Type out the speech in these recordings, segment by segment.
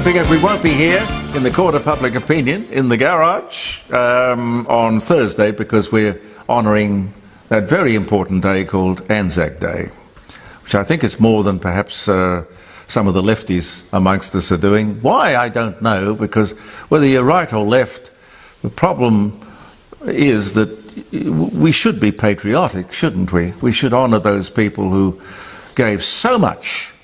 because we won't be here in the court of public opinion in the garage on Thursday because we're honouring that very important day called Anzac Day, which I think is more than perhaps some of the lefties amongst us are doing. Why, I don't know, because whether you're right or left, the problem is that we should be patriotic, shouldn't we? We should honour those people who gave so much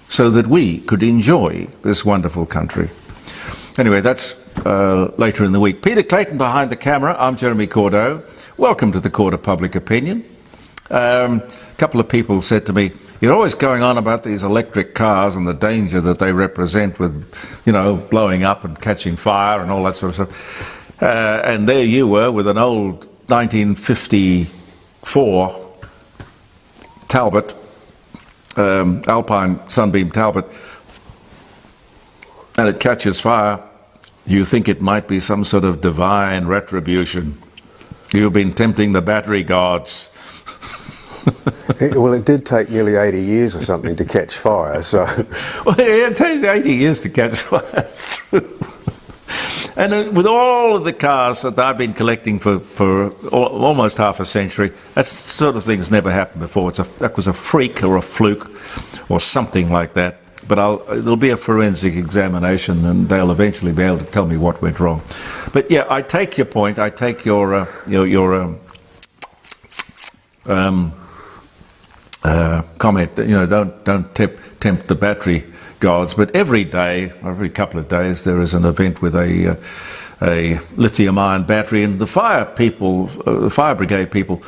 so that we could enjoy this wonderful country. Anyway, that's later in the week. Peter Clayton behind the camera. I'm Jeremy Cordeaux. Welcome to the Court of Public Opinion. A couple of people said to me, you're always going on about these electric cars and the danger that they represent with, you know, blowing up and catching fire and all that sort of stuff. And there you were with an old 1954 Talbot, Alpine Sunbeam Talbot, and it catches fire. You think it might be some sort of divine retribution. You've been tempting the battery gods. Well, it did take nearly 80 years or something to catch fire, so... Well, it takes 80 years to catch fire, that's true. And with all of the cars that I've been collecting for almost half a century, that sort of thing's never happened before. That was a freak or a fluke or something like that. But there'll be a forensic examination and they'll eventually be able to tell me what went wrong. But yeah, I take your point. I take your comment that, you know, don't tempt the battery gods. But every day, every couple of days, there is an event with a lithium-ion battery, and the fire people, the fire brigade people,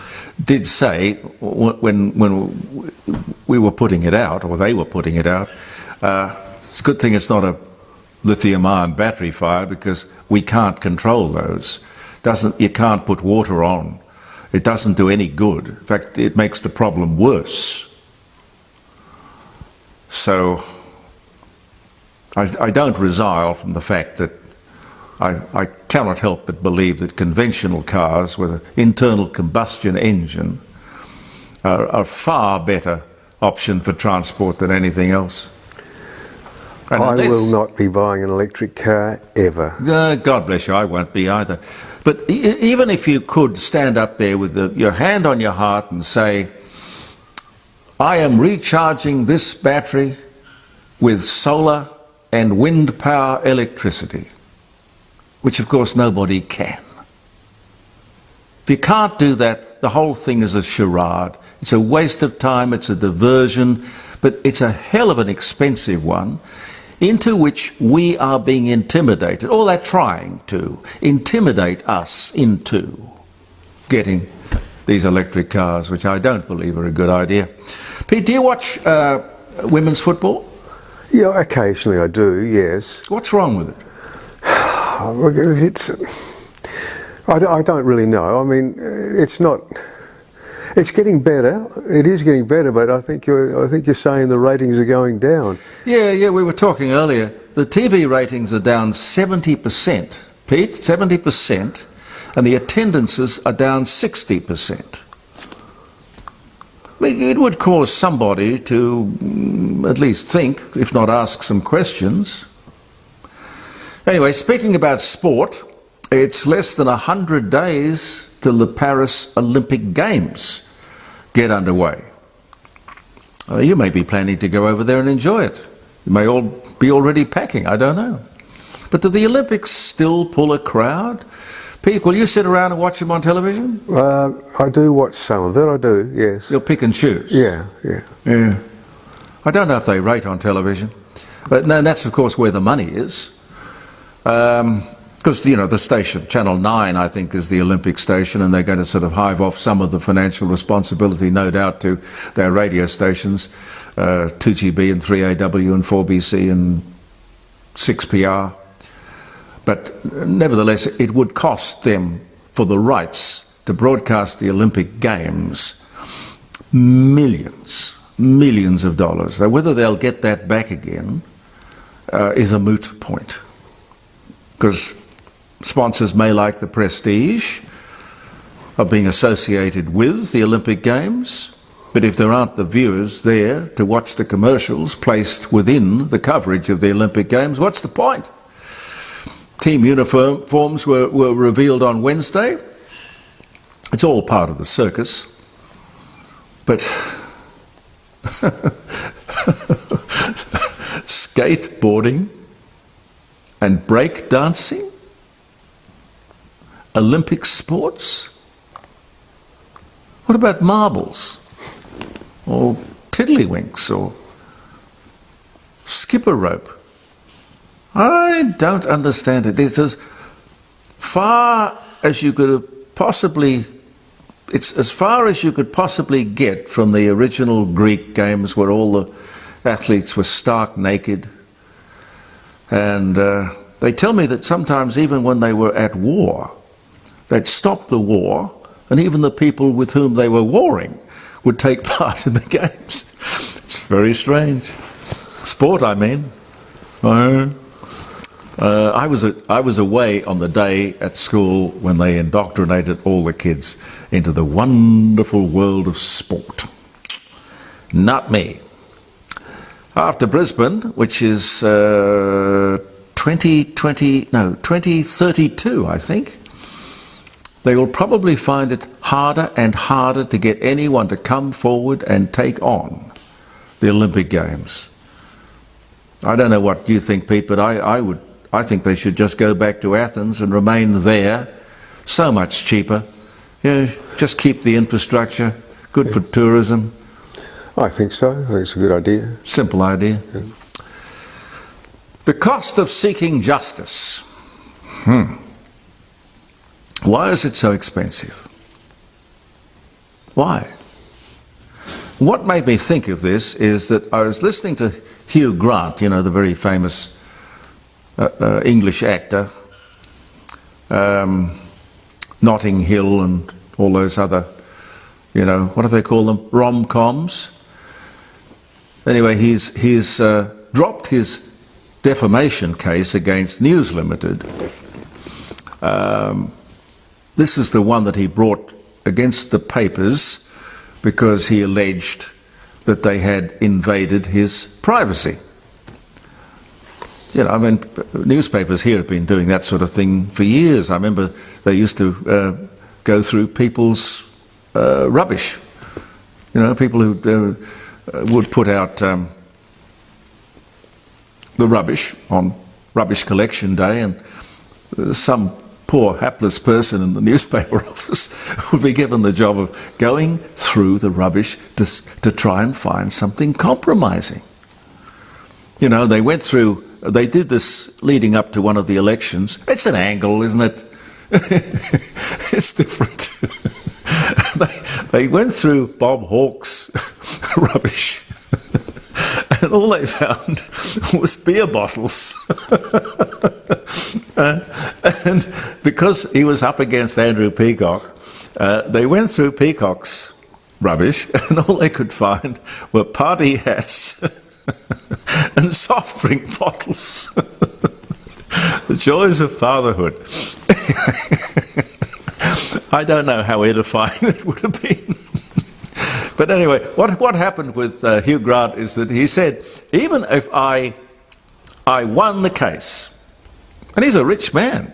did say when we were putting it out, or they were putting it out, it's a good thing it's not a lithium-ion battery fire because we can't control those. You can't put water on. It doesn't do any good. In fact, it makes the problem worse. So I don't resile from the fact that I cannot help but believe that conventional cars with an internal combustion engine are a far better option for transport than anything else. And I will not be buying an electric car ever. God bless you, I won't be either. But even if you could stand up there with your hand on your heart and say, I am recharging this battery with solar and wind power electricity, which of course nobody can. If you can't do that, the whole thing is a charade. It's a waste of time, it's a diversion, but it's a hell of an expensive one into which we are being intimidated, or they're trying to intimidate us into getting these electric cars, which I don't believe are a good idea. Pete, do you watch women's football? Yeah, occasionally I do, yes. What's wrong with it? I don't really know. I mean, it's not... It's getting better. It is getting better, but I think you're saying the ratings are going down. Yeah, we were talking earlier. The TV ratings are down 70%, Pete, 70%, and the attendances are down 60%. It would cause somebody to at least think, if not ask some questions. Anyway, speaking about sport, it's less than 100 days till the Paris Olympic Games get underway. You may be planning to go over there and enjoy it. You may all be already packing, I don't know. But do the Olympics still pull a crowd? Pete, will you sit around and watch them on television? I do watch some of it, I do, yes. You'll pick and choose? Yeah. I don't know if they rate on television. But no, that's of course where the money is. Because, you know, the station, Channel 9, I think, is the Olympic station, and they're going to sort of hive off some of the financial responsibility, no doubt, to their radio stations, 2GB and 3AW and 4BC and 6PR. But nevertheless, it would cost them, for the rights to broadcast the Olympic Games, millions of dollars. So whether they'll get that back again is a moot point. Because sponsors may like the prestige of being associated with the Olympic Games, But if there aren't the viewers there to watch the commercials placed within the coverage of the Olympic Games, what's the point? Team uniforms were revealed on Wednesday. It's all part of the circus. But skateboarding and break dancing, Olympic sports. What about marbles or tiddlywinks or skipper rope? I don't understand it. It's as far as you could have possibly. It's as far as you could possibly get from the original Greek games, where all the athletes were stark naked. And they tell me that sometimes, even when they were at war, they'd stop the war, and even the people with whom they were warring would take part in the games. It's very strange. Sport, I mean. I was away on the day at school when they indoctrinated all the kids into the wonderful world of sport. Not me. After Brisbane, which is 2032, I think, they will probably find it harder and harder to get anyone to come forward and take on the Olympic Games. I don't know what you think, Pete, but I think they should just go back to Athens and remain there. So much cheaper. Just keep the infrastructure. Good for tourism. I think so. I think it's a good idea. Simple idea. Yeah. The cost of seeking justice. Why is it so expensive? Why? What made me think of this is that I was listening to Hugh Grant, you know, the very famous English actor, Notting Hill and all those other, you know, what do they call them? Rom-coms. Anyway, he's dropped his defamation case against News Limited. This is the one that he brought against the papers because he alleged that they had invaded his privacy. You know, I mean, newspapers here have been doing that sort of thing for years. I remember they used to go through people's rubbish. You know, people who would put out the rubbish on rubbish collection day, and some poor hapless person in the newspaper office would be given the job of going through the rubbish to try and find something compromising. You know, they did this leading up to one of the elections. It's an angle, isn't it? It's different. They went through Bob Hawke's rubbish, and all they found was beer bottles. And because he was up against Andrew Peacock, they went through Peacock's rubbish, and all they could find were party hats and soft drink bottles. The joys of fatherhood. I don't know how edifying it would have been. But anyway, what happened with Hugh Grant is that he said, even if I won the case, and he's a rich man,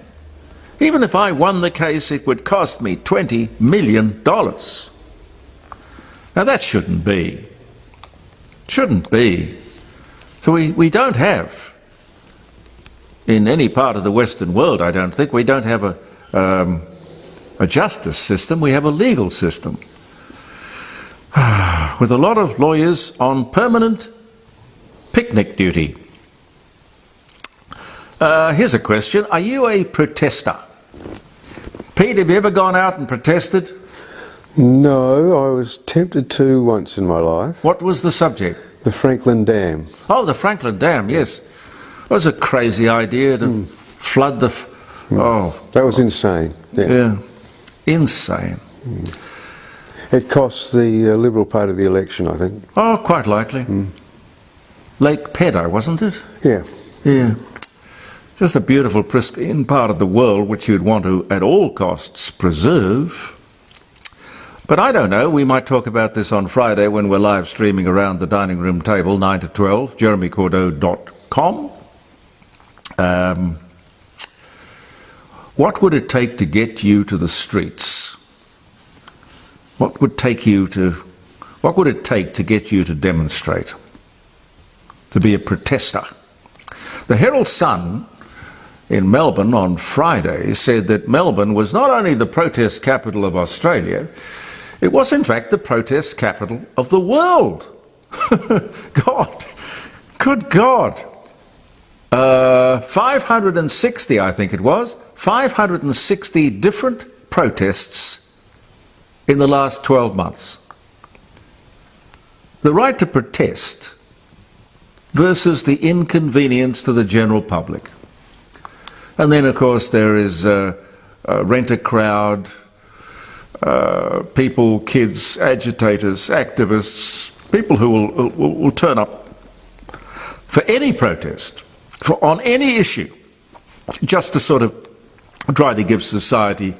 even if I won the case, it would cost me $20 million. Now that shouldn't be. Shouldn't be. So we don't have, in any part of the Western world, I don't think, we don't have a justice system, we have a legal system. With a lot of lawyers on permanent picnic duty. Here's a question. Are you a protester? Pete, have you ever gone out and protested? No, I was tempted to once in my life. What was the subject? The Franklin Dam. Oh, the Franklin Dam, yes. It was a crazy idea to flood the... Oh. That was insane. Yeah. Insane. It cost the Liberal Party the election, I think. Oh, quite likely. Lake Pedder, wasn't it? Yeah. Yeah. Just a beautiful, pristine part of the world which you'd want to, at all costs, preserve. But I don't know, we might talk about this on Friday when we're live streaming around the dining room table, 9 to 12, jeremycordeaux.com. What would it take to get you to the streets? What would it take to get you to demonstrate? To be a protester? The Herald Sun in Melbourne on Friday said that Melbourne was not only the protest capital of Australia, it was in fact the protest capital of the world. God, good God. 560, I think it was, 560 different protests in the last 12 months. The right to protest versus the inconvenience to the general public. And then, of course, there is rent a crowd, people, kids, agitators, activists, people who will turn up for any protest, on any issue, just to sort of try to give society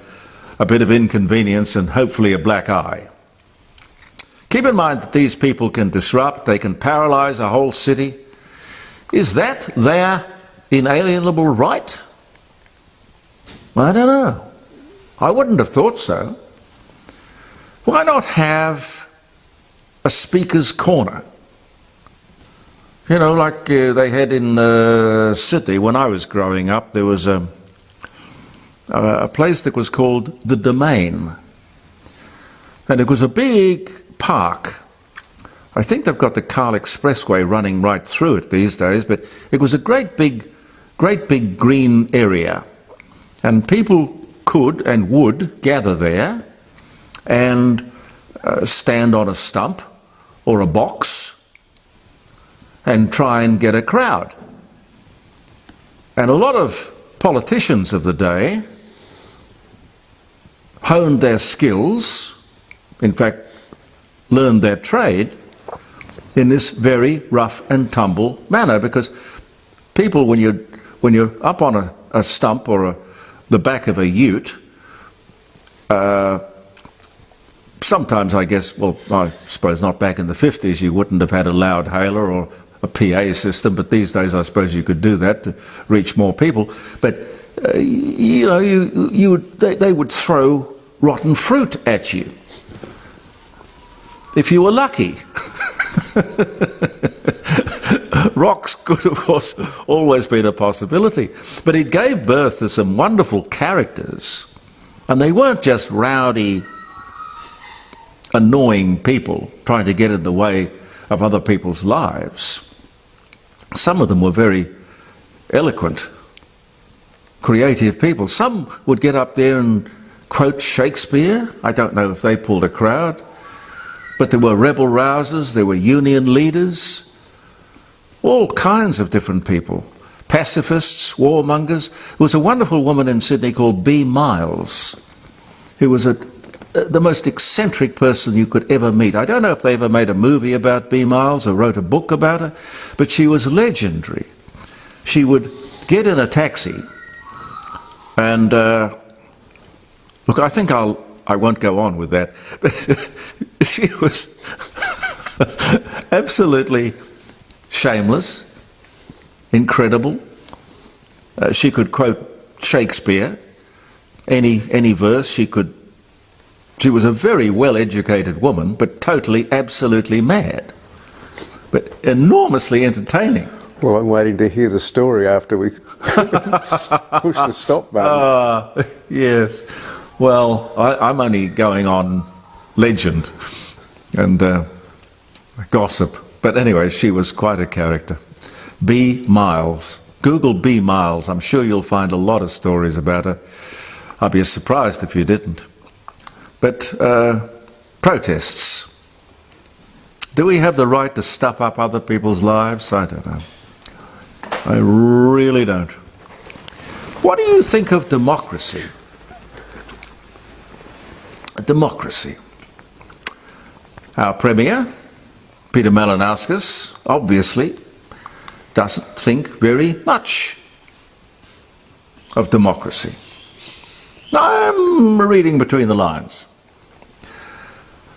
a bit of inconvenience and hopefully a black eye. Keep in mind that these people can disrupt, they can paralyse a whole city. Is that their inalienable right? I don't know. I wouldn't have thought so. Why not have a speaker's corner? You know, like they had in Sydney when I was growing up. There was a place that was called the Domain. And it was a big park. I think they've got the Carl Expressway running right through it these days, but it was a great big green area. And people could and would gather there and stand on a stump or a box and try and get a crowd. And a lot of politicians of the day honed their skills, in fact, learned their trade in this very rough and tumble manner, because people, when you're up on a stump or the back of a ute, sometimes, I guess, well, I suppose not back in the 50s, you wouldn't have had a loud hailer or a PA system, but these days I suppose you could do that to reach more people. But, you know, they would throw rotten fruit at you, if you were lucky. Rocks could, of course, always been a possibility. But it gave birth to some wonderful characters. And they weren't just rowdy, annoying people trying to get in the way of other people's lives. Some of them were very eloquent, creative people. Some would get up there and quote Shakespeare. I don't know if they pulled a crowd. But there were rebel rousers, there were union leaders, all kinds of different people. Pacifists, warmongers. There was a wonderful woman in Sydney called B. Miles, who was the most eccentric person you could ever meet. I don't know if they ever made a movie about B. Miles or wrote a book about her, but she was legendary. She would get in a taxi and, look, I think I won't go on with that. She was absolutely shameless, incredible. She could quote Shakespeare, any verse she could. She was a very well-educated woman, but totally, absolutely mad, but enormously entertaining. Well, I'm waiting to hear the story after we push the stop button. Yes. Well, I'm only going on legend and gossip. But anyway, she was quite a character. B. Miles. Google B. Miles. I'm sure you'll find a lot of stories about her. I'd be surprised if you didn't. But protests. Do we have the right to stuff up other people's lives? I don't know. I really don't. What do you think of democracy? Democracy. Our Premier, Peter Malinauskas, obviously doesn't think very much of democracy. I'm reading between the lines.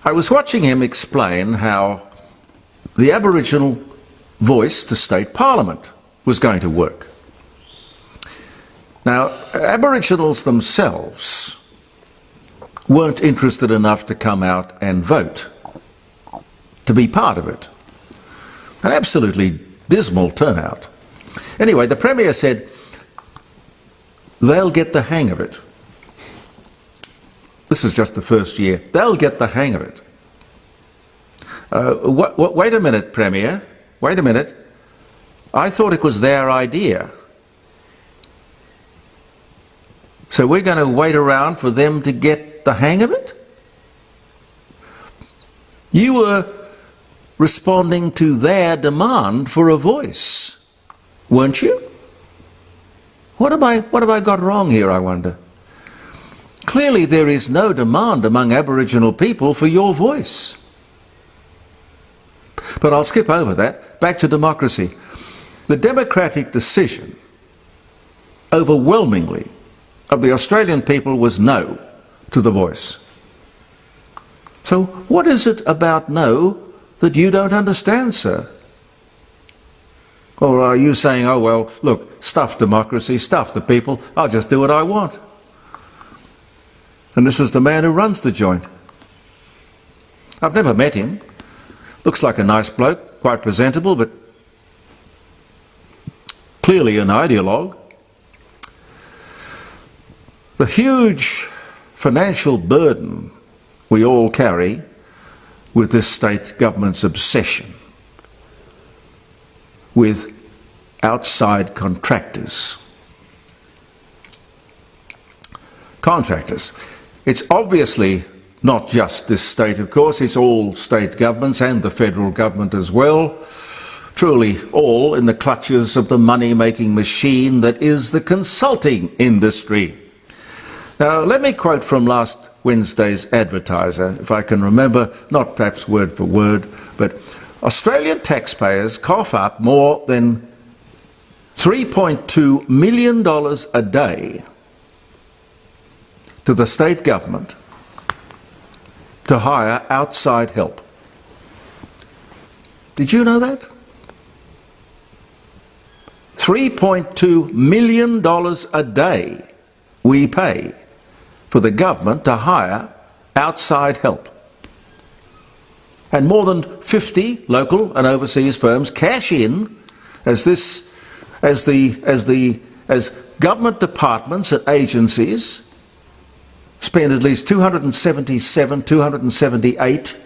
I was watching him explain how the Aboriginal voice to state parliament was going to work. Now, Aboriginals themselves weren't interested enough to come out and vote, to be part of it. An absolutely dismal turnout. Anyway, the Premier said they'll get the hang of it. This is just the first year. They'll get the hang of it. Wait a minute, Premier. Wait a minute. I thought it was their idea. So we're going to wait around for them to get the hang of it? You were responding to their demand for a voice, weren't you? What have I got wrong here, I wonder? Clearly there is no demand among Aboriginal people for your voice. But I'll skip over that. Back to democracy. The democratic decision, overwhelmingly, of the Australian people was no to the voice. So what is it about no that you don't understand, sir? Or are you saying, oh well, look, stuff democracy, stuff the people, I'll just do what I want? And this is the man who runs the joint. I've never met him. Looks like a nice bloke, quite presentable, but clearly an ideologue. The huge financial burden we all carry with this state government's obsession with outside contractors. Contractors. It's obviously not just this state, of course, it's all state governments and the federal government as well, truly all in the clutches of the money-making machine that is the consulting industry. Now, let me quote from last Wednesday's Advertiser, if I can remember, not perhaps word for word, but Australian taxpayers cough up more than $3.2 million a day to the state government to hire outside help. Did you know that? $3.2 million a day we pay for the government to hire outside help. And more than 50 local and overseas firms cash in as government departments and agencies spend at least 278,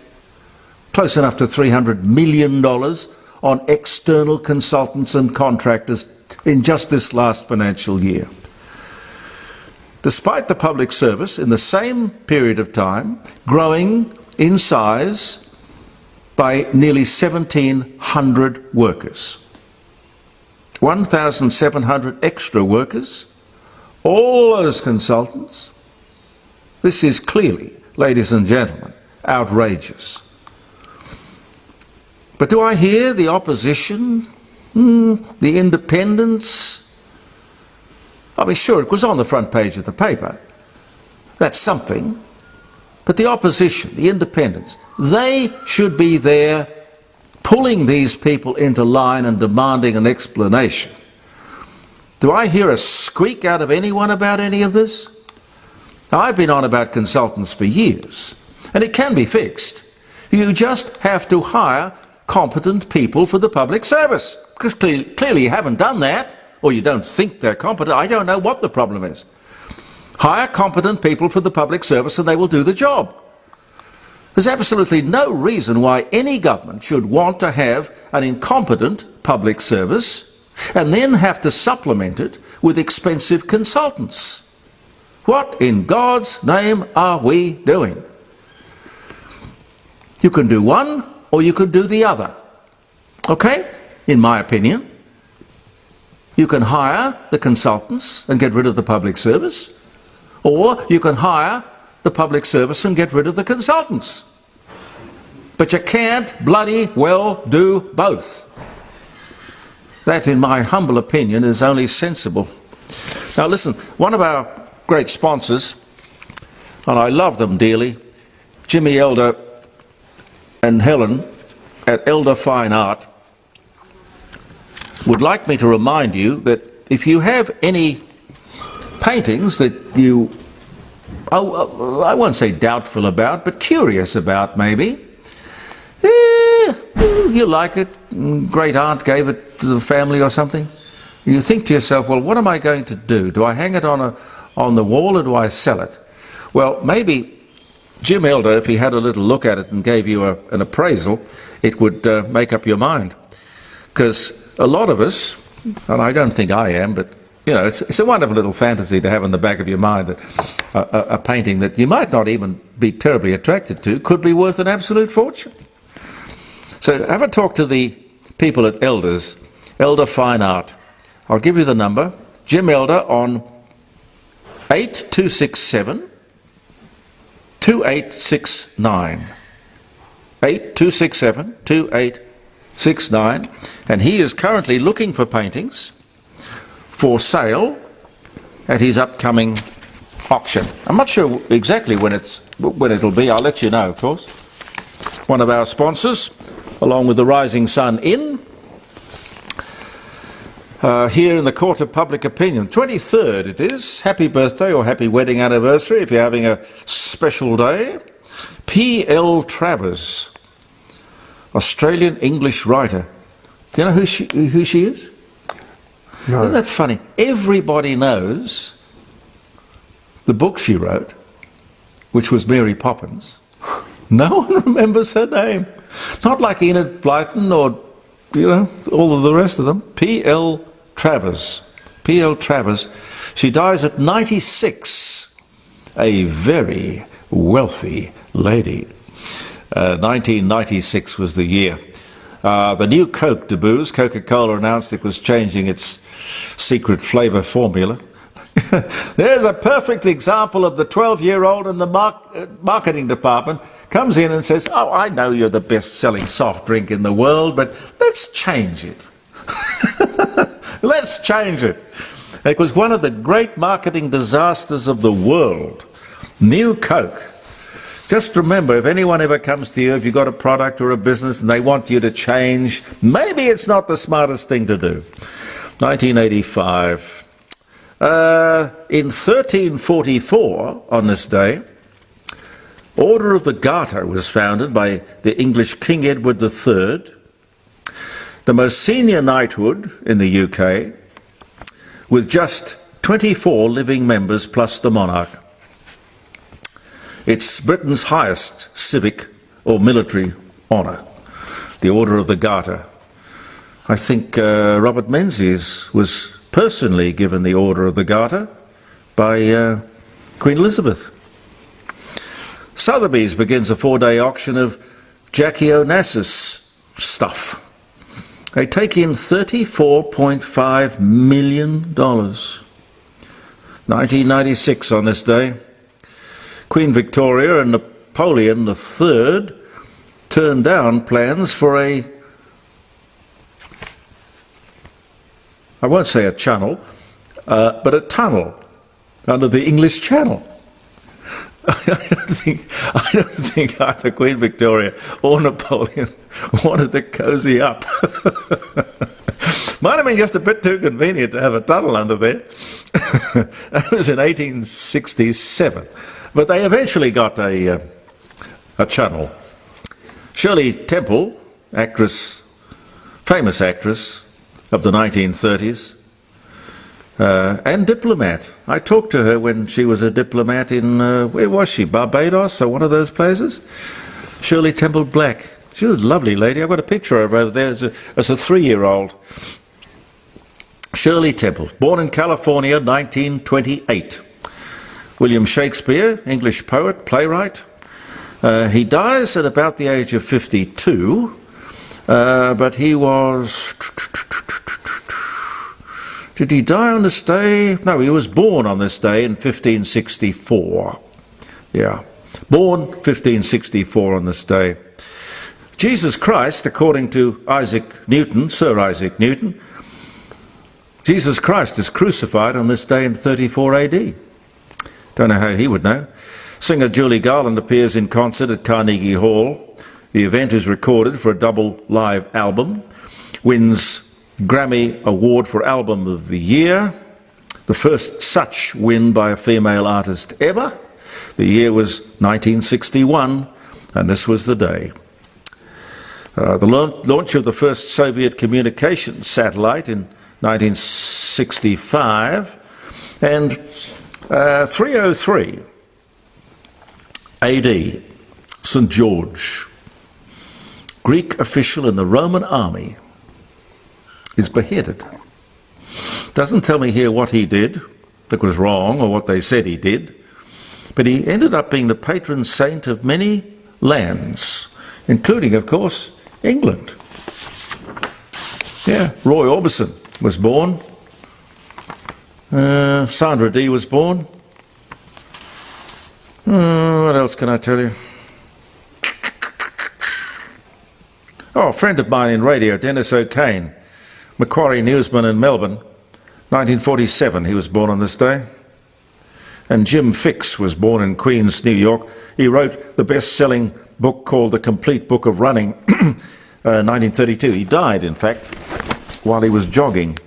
close enough to $300 million on external consultants and contractors in just this last financial year. Despite the public service in the same period of time growing in size by nearly 1,700 workers. 1,700 extra workers, all those consultants. This is clearly, ladies and gentlemen, outrageous. But do I hear the opposition, the independents? I mean, sure, it was on the front page of the paper. That's something. But the opposition, the independents, they should be there pulling these people into line and demanding an explanation. Do I hear a squeak out of anyone about any of this? Now, I've been on about consultants for years, and it can be fixed. You just have to hire competent people for the public service, because clearly you haven't done that, or you don't think they're competent. I don't know what the problem is. Hire competent people for the public service and they will do the job. There's absolutely no reason why any government should want to have an incompetent public service and then have to supplement it with expensive consultants. What in God's name are we doing? You can do one or you can do the other. Okay? In my opinion. You can hire the consultants and get rid of the public service, or you can hire the public service and get rid of the consultants. But you can't bloody well do both. That, in my humble opinion, is only sensible. Now listen, one of our great sponsors, and I love them dearly, Jimmy Elder, and Helen at Elder Fine Art would like me to remind you that if you have any paintings that you, I won't say doubtful about, but curious about maybe, you like it, great aunt gave it to the family or something, you think to yourself, well, what am I going to do? Do I hang it on the wall or do I sell it? Well, maybe Jim Elder, if he had a little look at it and gave you an appraisal, it would make up your mind. Because a lot of us, and I don't think I am, but you know, it's a wonderful little fantasy to have in the back of your mind that a painting that you might not even be terribly attracted to could be worth an absolute fortune. So have a talk to the people at Elder Fine Art. I'll give you the number, Jim Elder, on 8267 2869. 8267 2869, and he is currently looking for paintings for sale at his upcoming auction. I'm not sure exactly when it'll be. I'll let you know, of course. One of our sponsors, along with the Rising Sun Inn, here in the Court of Public Opinion. 23rd it is. Happy birthday or happy wedding anniversary if you're having a special day. P.L. Travers, Australian English writer. Do you know who she is? No. Isn't that funny? Everybody knows the book she wrote, which was Mary Poppins. No one remembers her name. Not like Enid Blyton or, you know, all of the rest of them. P.L. Travers. P.L. Travers. She dies at 96. A very wealthy lady. 1996 was the year. The new Coke debuts. Coca-Cola announced it was changing its secret flavour formula. There's a perfect example of the 12-year-old in the marketing department comes in and says, oh, I know you're the best-selling soft drink in the world, but let's change it. Let's change it. It was one of the great marketing disasters of the world. New Coke. Just remember, if anyone ever comes to you, if you've got a product or a business and they want you to change, maybe it's not the smartest thing to do. 1985. In 1344, on this day, Order of the Garter was founded by the English King Edward III, the most senior knighthood in the UK, with just 24 living members plus the monarch. It's Britain's highest civic or military honour, the Order of the Garter. I think Robert Menzies was personally given the Order of the Garter by Queen Elizabeth. Sotheby's begins a 4-day auction of Jackie Onassis stuff. They take in $34.5 million. 1996 on this day. Queen Victoria and Napoleon III turned down plans for I won't say a channel, but a tunnel under the English Channel. I don't think either Queen Victoria or Napoleon wanted to cosy up. Might have been just a bit too convenient to have a tunnel under there. That was in 1867. But they eventually got a channel. Shirley Temple, actress, famous actress of the 1930s, and diplomat. I talked to her when she was a diplomat in, where was she, Barbados or one of those places? Shirley Temple Black. She was a lovely lady. I've got a picture of her over there as a 3-year-old. Shirley Temple, born in California, 1928. William Shakespeare, English poet, playwright. He dies at about the age of 52, but he was... Did he die on this day? No, he was born on this day in 1564. Yeah, born 1564 on this day. Jesus Christ, according to Isaac Newton, Sir Isaac Newton, Jesus Christ is crucified on this day in 34 AD. Don't know how he would know. Singer Julie Garland appears in concert at Carnegie Hall The event is recorded for a double live album, wins Grammy Award for Album of the Year, the first such win by a female artist ever. The year was 1961, and this was the day. The launch of the first Soviet communications satellite in 1965, and 303 AD, St. George, Greek official in the Roman army, is beheaded. Doesn't tell me here what he did that was wrong or what they said he did, but he ended up being the patron saint of many lands, including, of course, England. Yeah, Roy Orbison was born. Sandra Dee was born. What else can I tell you? Oh, a friend of mine in radio, Dennis O'Kane, Macquarie newsman in Melbourne, 1947, he was born on this day. And Jim Fix was born in Queens, New York. He wrote the best-selling book called The Complete Book of Running, 1932. He died, in fact, while he was jogging.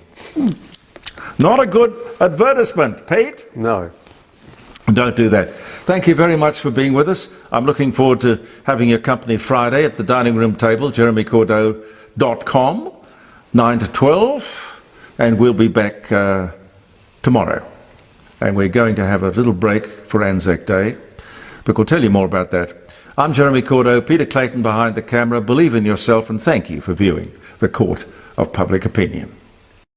Not a good advertisement, Pete. No. Don't do that. Thank you very much for being with us. I'm looking forward to having your company Friday at the dining room table, jeremycordeaux.com, 9 to 12, and we'll be back tomorrow. And we're going to have a little break for Anzac Day, but we'll tell you more about that. I'm Jeremy Cordeaux, Peter Clayton behind the camera. Believe in yourself, and thank you for viewing the Court of Public Opinion.